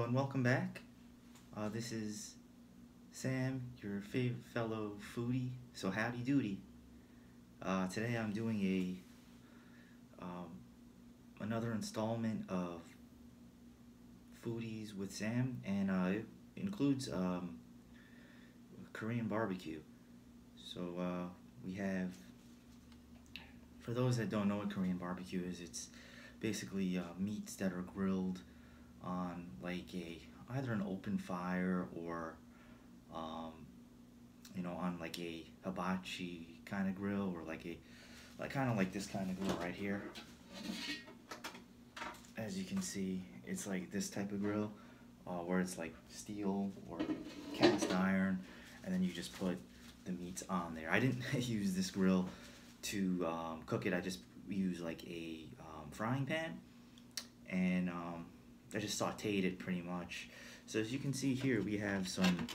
and welcome back. This is Sam, your fellow foodie. So howdy doody. Today I'm doing another installment of Foodies with Sam, and it includes Korean barbecue. So we have, for those that don't know what Korean barbecue is, it's basically meats that are grilled on like either an open fire or on like a hibachi kind of grill, or like kind of like this kind of grill right here. As you can see, it's like this type of grill where it's like steel or cast iron, and then you just put the meats on there. I didn't use this grill to cook it. I just used like a frying pan, and I just sauteed it pretty much. So as you can see here, we have some,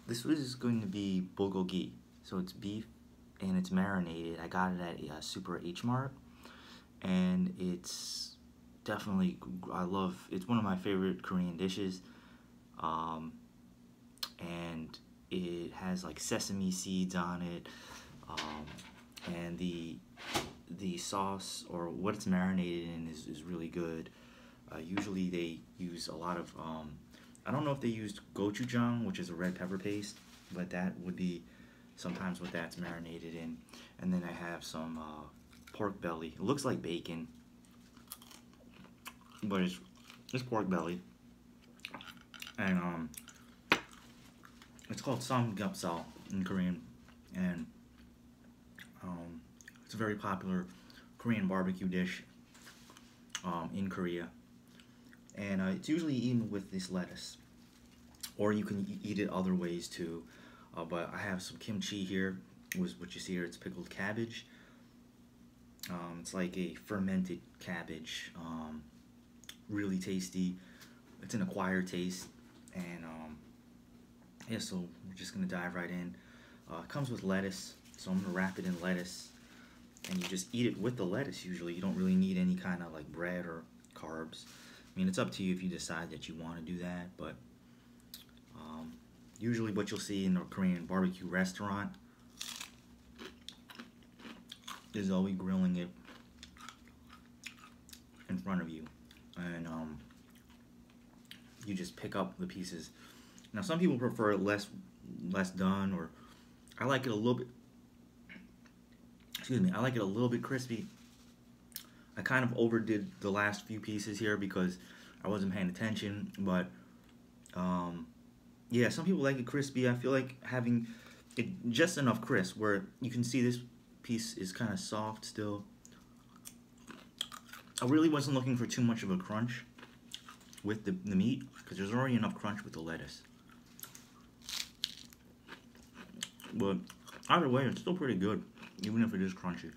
this is going to be bulgogi. So it's beef and it's marinated. I got it at a Super H Mart, and it's definitely, it's one of my favorite Korean dishes. And it has like sesame seeds on it, and the sauce, or what it's marinated in, is really good. Usually they use a lot of, I don't know if they used gochujang, which is a red pepper paste, but that would be sometimes what that's marinated in. And then I have some pork belly. It looks like bacon, but it's pork belly. And it's called samgeoyupal in Korean, and it's a very popular Korean barbecue dish in Korea, and it's usually eaten with this lettuce, or you can eat it other ways too. But I have some kimchi here, what you see here. It's pickled cabbage. It's like a fermented cabbage, really tasty. It's an acquired taste, and yeah, so we're just gonna dive right in. It comes with lettuce, so I'm gonna wrap it in lettuce, and you just eat it with the lettuce. Usually you don't really need any kind of like bread or carbs. I mean, it's up to you if you decide that you want to do that, but usually what you'll see in a Korean barbecue restaurant is they'll be grilling it in front of you, and you just pick up the pieces. Now some people prefer it less done, or I like it a little bit, I like it a little bit crispy. I kind of overdid the last few pieces here because I wasn't paying attention, but yeah, some people like it crispy. I feel like having it just enough crisp where you can see this piece is kind of soft still. I really wasn't looking for too much of a crunch with the meat, because there's already enough crunch with the lettuce. But either way, it's still pretty good, even if it is crunchy.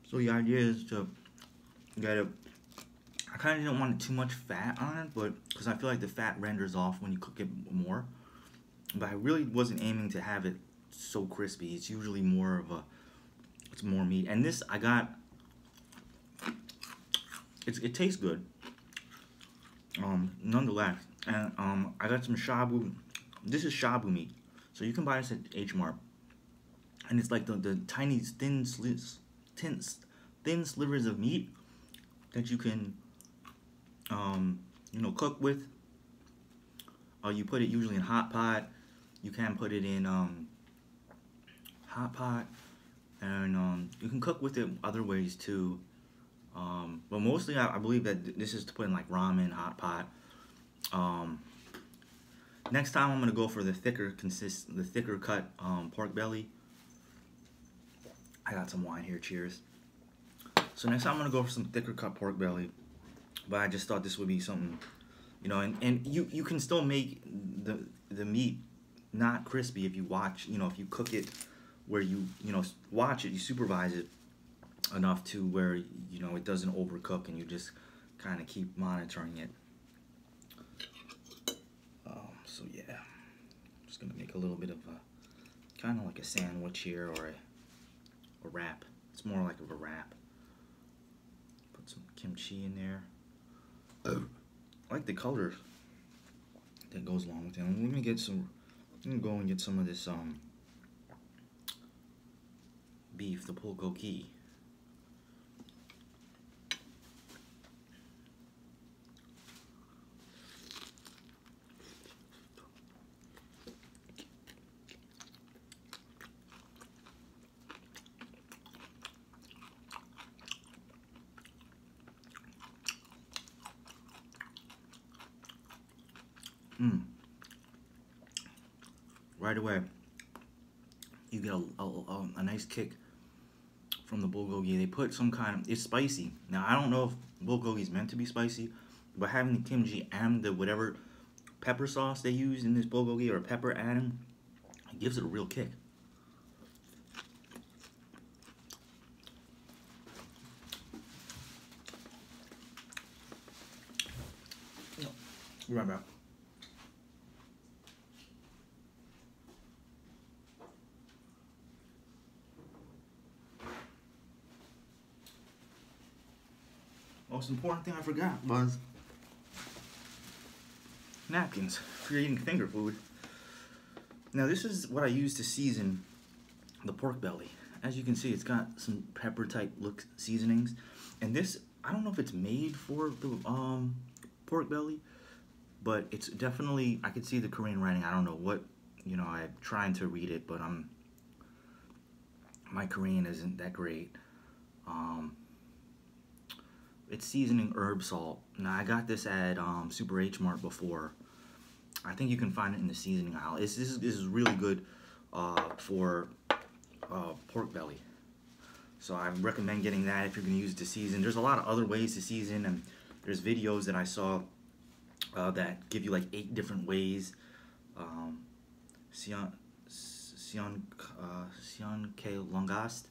So the idea is to get it, I kind of didn't want too much fat on it, but because I feel like the fat renders off when you cook it more. But I really wasn't aiming to have it so crispy. It's usually more of it's more meat. And this I got, it tastes good, nonetheless. And I got some shabu. This is shabu meat, so you can buy this at H Mart, and it's like the tiny thin slivers of meat that you can cook with. You put it usually in hot pot. You can put it in hot pot, and you can cook with it other ways too. But mostly I believe that this is to put in like ramen, hot pot. Next time I'm gonna go for the thicker cut pork belly. I got some wine here, cheers. So next time I'm gonna go for some thicker cut pork belly, but I just thought this would be something, and you can still make the meat not crispy if you watch, if you cook it where you watch it, you supervise it enough to where it doesn't overcook, and you just kind of keep monitoring it. So yeah, make a little bit of a, kind of like a sandwich here, or a wrap. It's more like of a wrap. Put some kimchi in there. I like the color that goes along with it. I'm gonna get some. I'm gonna go and get some of this beef, the bulgogi. Right away, you get a nice kick from the bulgogi. They put some kind of, it's spicy. Now, I don't know if bulgogi is meant to be spicy, but having the kimchi and the whatever pepper sauce they use in this bulgogi, or pepper adding, it gives it a real kick. Be right back. Most important thing I forgot was napkins for eating finger food. Now this is what I use to season the pork belly. As you can see, it's got some pepper type look seasonings, and this, I don't know if it's made for the pork belly, but it's definitely, I could see the Korean writing. I don't know what, you know, I'm trying to read it, but my Korean isn't that great. It's seasoning herb salt. Now I got this at Super H Mart before. I think you can find it in the seasoning aisle. This is really good for pork belly. So I recommend getting that if you're going to use it to season. There's a lot of other ways to season, and there's videos that I saw that give you like 8 different ways. Sion K Longast.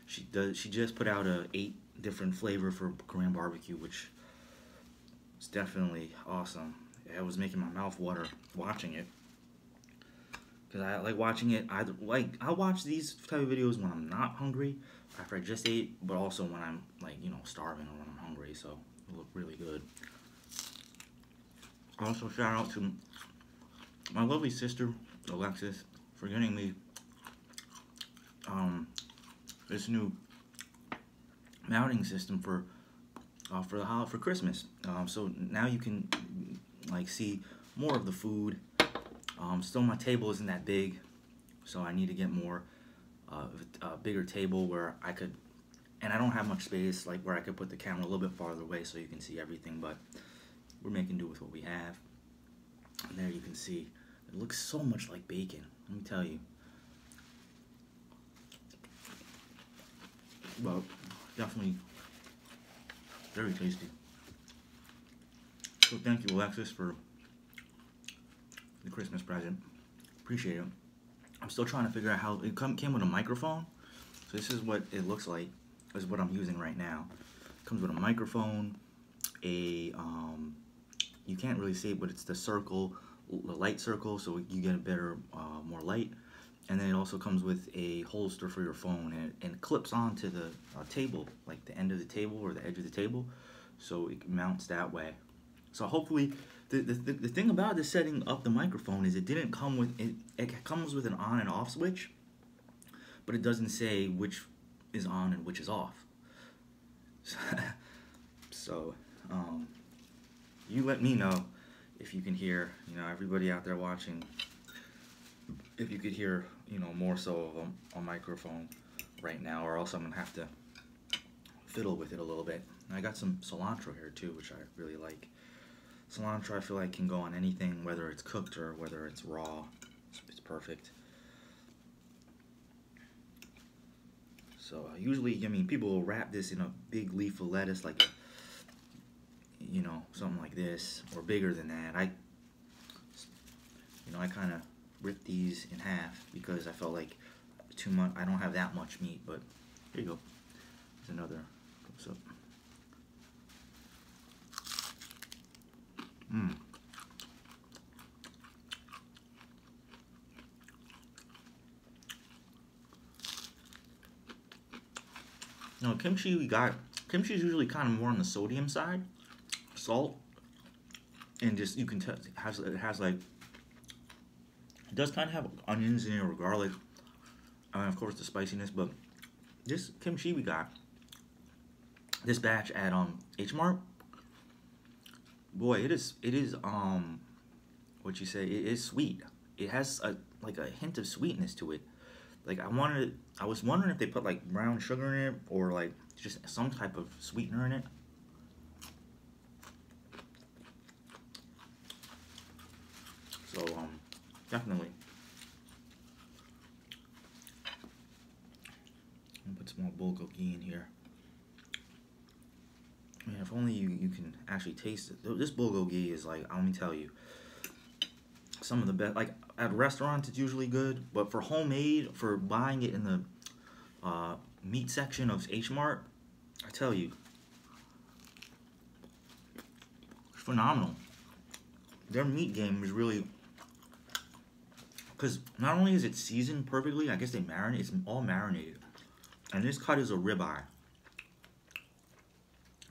She just put out a 8 different flavor for Korean barbecue, which is definitely awesome. It was making my mouth water watching it, because I like watching it. I watch these type of videos when I'm not hungry, after I just ate, but also when I'm like, you know, starving, or when I'm hungry. So it looked really good. Also, shout out to my lovely sister Alexis for getting me this new mounting system for Christmas. So now you can like see more of the food. Still, my table isn't that big, so I need to get more a bigger table where I could, and I don't have much space, like where I could put the camera a little bit farther away so you can see everything. But we're making do with what we have. And there you can see it looks so much like bacon. Let me tell you. Well, definitely very tasty. So thank you, Alexis, for the Christmas present. Appreciate it. I'm still trying to figure out how it came with a microphone. So this is what it looks like. This is what I'm using right now. It comes with a microphone, you can't really see it, but it's the circle, the light circle, so you get a better, more light. And then it also comes with a holster for your phone, and it clips onto the table, like the end of the table or the edge of the table, so it mounts that way. So hopefully, the thing about this setting up the microphone is it didn't come with, it comes with an on and off switch, but it doesn't say which is on and which is off. So, you let me know if you can hear, you know, everybody out there watching, if you could hear, you know, more so of a microphone right now, or else I'm gonna have to fiddle with it a little bit. And I got some cilantro here too, which I really like. Cilantro, I feel like, can go on anything, whether it's cooked or whether it's raw. It's perfect. So usually, I mean, people will wrap this in a big leaf of lettuce, like, you know, something like this, or bigger than that. I kind of ripped these in half because I felt like too much. I don't have that much meat, but here you go. There's another close up. No, kimchi we got. Kimchi is usually kind of more on the sodium side, salt, and just you can tell it has like it does kind of have onions in it or garlic, and of course the spiciness. But this kimchi we got, this batch at H Mart, boy, it is what you say, it is sweet. It has a like a hint of sweetness to it. Like I was wondering if they put like brown sugar in it or like just some type of sweetener in it. So definitely. I'll put some more bulgogi in here. Man, if only you can actually taste it. This bulgogi is like, let me tell you, some of the best. Like at restaurants, it's usually good, but for homemade, for buying it in the meat section of H Mart, I tell you, it's phenomenal. Their meat game is really, because not only is it seasoned perfectly, I guess they marinate. It's all marinated, and this cut is a ribeye,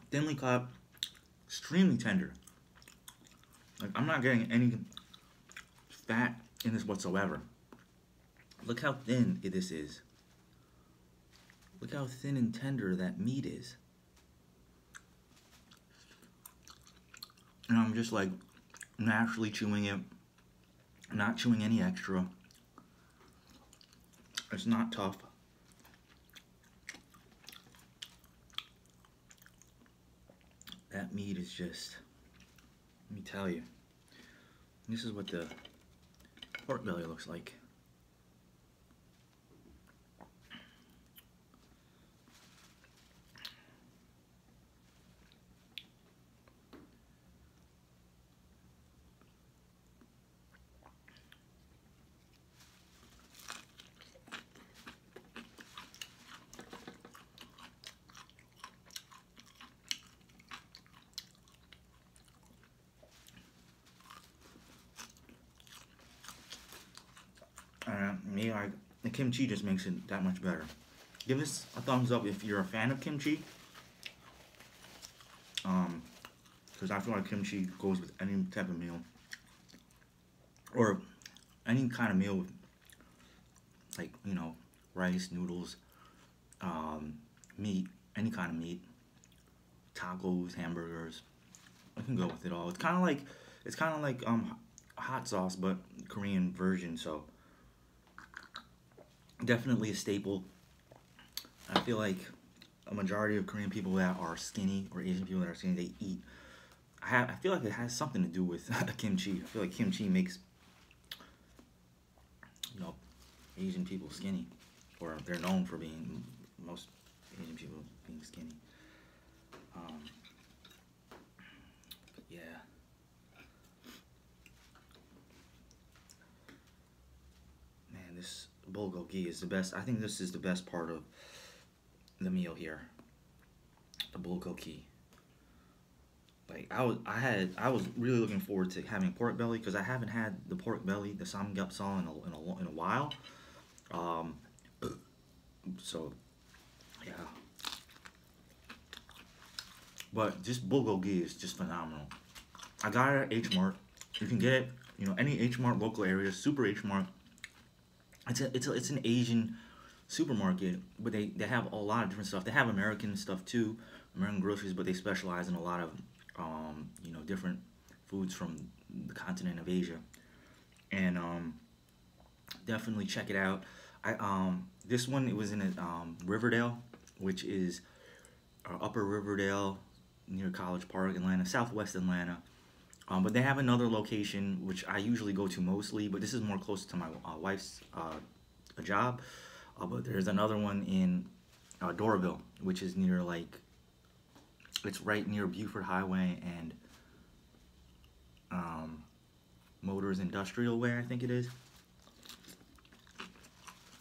thinly cut, extremely tender. Like I'm not getting any fat in this whatsoever. Look how thin this is. Look how thin and tender that meat is. And I'm just like naturally chewing it, not chewing any extra. It's not tough. That meat is just, let me tell you, this is what the pork belly looks like. Me, like the kimchi just makes it that much better. Give this a thumbs up if you're a fan of kimchi. Because I feel like kimchi goes with any type of meal, or any kind of meal, like rice, noodles, meat, any kind of meat, tacos, hamburgers. I can go with it all. It's kind of like hot sauce, but Korean version. So definitely a staple. I feel like a majority of Korean people that are skinny, or Asian people that are skinny, they eat. I feel like it has something to do with kimchi. I feel like kimchi makes Asian people skinny, or they're known for being, most Asian people being skinny. But yeah. Man, this bulgogi is the best. I think this is the best part of the meal here. The bulgogi. Like I was really looking forward to having pork belly, because I haven't had the pork belly, the samgeoyupal, in a while. So yeah. But this bulgogi is just phenomenal. I got it at H Mart. You can get it, any H Mart local area, Super H Mart. It's an Asian supermarket, but they have a lot of different stuff. They have American stuff too, American groceries, but they specialize in a lot of different foods from the continent of Asia. And definitely check it out. This one, it was in Riverdale, which is Upper Riverdale, near College Park, Atlanta, Southwest Atlanta. But they have another location, which I usually go to mostly, but this is more close to my wife's job. But there's another one in Doraville, which is near, it's right near Buford Highway and Motors Industrial Way, I think it is.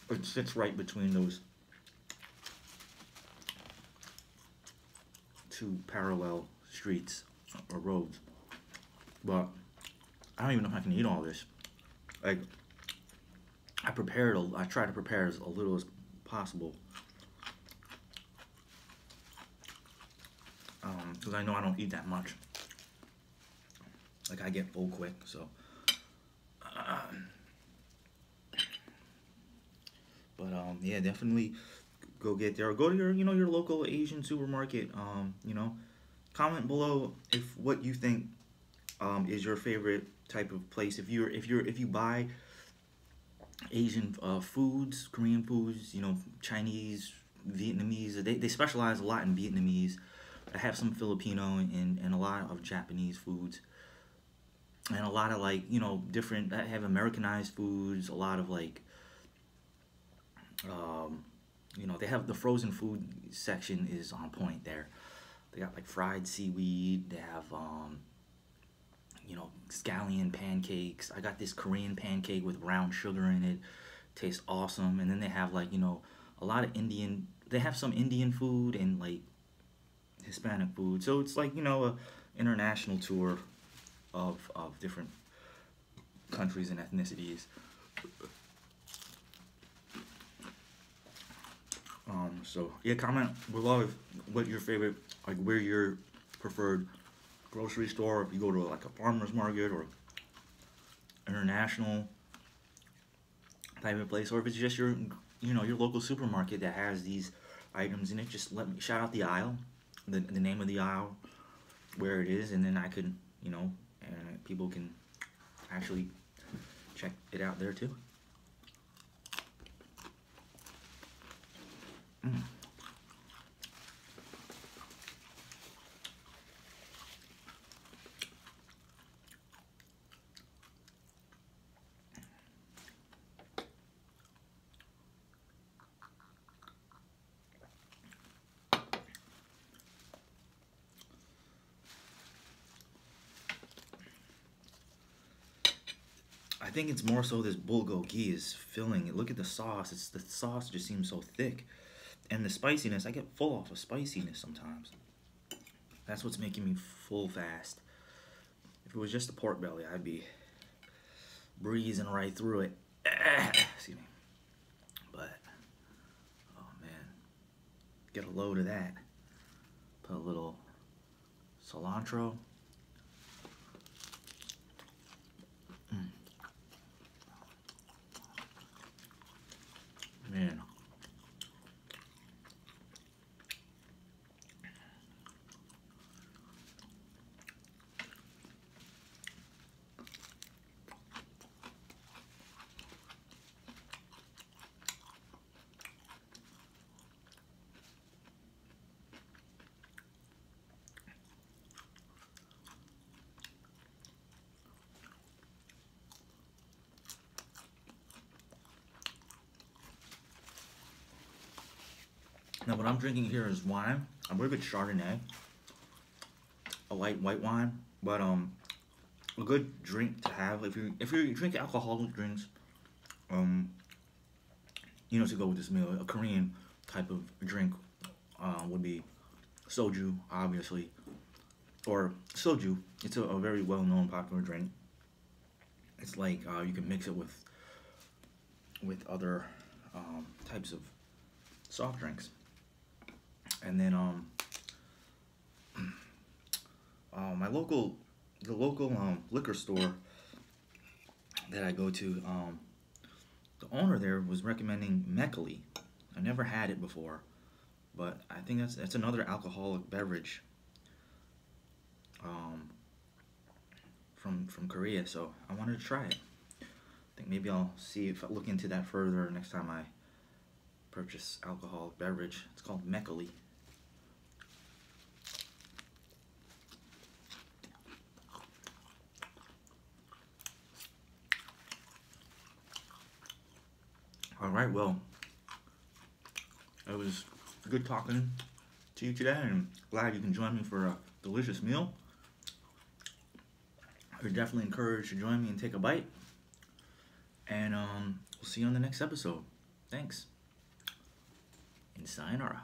It sits right between those two parallel streets or roads. But I don't even know if I can eat all this. Like, I try to prepare as little as possible. I know I don't eat that much. Like, I get full quick, so. But yeah, definitely go get there. Or go to your, your local Asian supermarket. Comment below if what you think is your favorite type of place. If you buy Asian foods, Korean foods, Chinese, Vietnamese. They specialize a lot in Vietnamese. I have some Filipino and a lot of Japanese foods. And a lot of like, different, I have Americanized foods, a lot of like, they have the frozen food section is on point there. They got like fried seaweed, they have, scallion pancakes. I got this Korean pancake with brown sugar in it. Tastes awesome. And then they have like, a lot of Indian, they have some Indian food and like Hispanic food. So it's like, a international tour of different countries and ethnicities. So yeah, comment below what your favorite, like where your preferred grocery store, if you go to like a farmer's market or international type of place, or if it's just your your local supermarket that has these items in it. Just let me shout out the aisle, the name of the aisle, where it is, and then I could and people can actually check it out there too. I think it's more so this bulgogi is filling it. Look at the sauce. The sauce just seems so thick. And the spiciness, I get full off of spiciness sometimes. That's what's making me full fast. If it was just a pork belly, I'd be breezing right through it. Excuse me. But, oh man. Get a load of that. Put a little cilantro. Man. Now what I'm drinking here is wine. I believe it's Chardonnay. A light white wine. But a good drink to have if you drink alcoholic drinks, to go with this meal, a Korean type of drink would be soju, obviously. Or soju. It's a very well known popular drink. It's like you can mix it with other types of soft drinks. And then the local liquor store that I go to, the owner there was recommending Mekali. I never had it before, but I think that's another alcoholic beverage from Korea. So I wanted to try it. I think maybe I'll see if I look into that further next time I purchase alcoholic beverage. It's called Mekali. Alright, well, it was good talking to you today, and glad you can join me for a delicious meal. You're definitely encouraged to join me and take a bite. And we'll see you on the next episode. Thanks. And sayonara.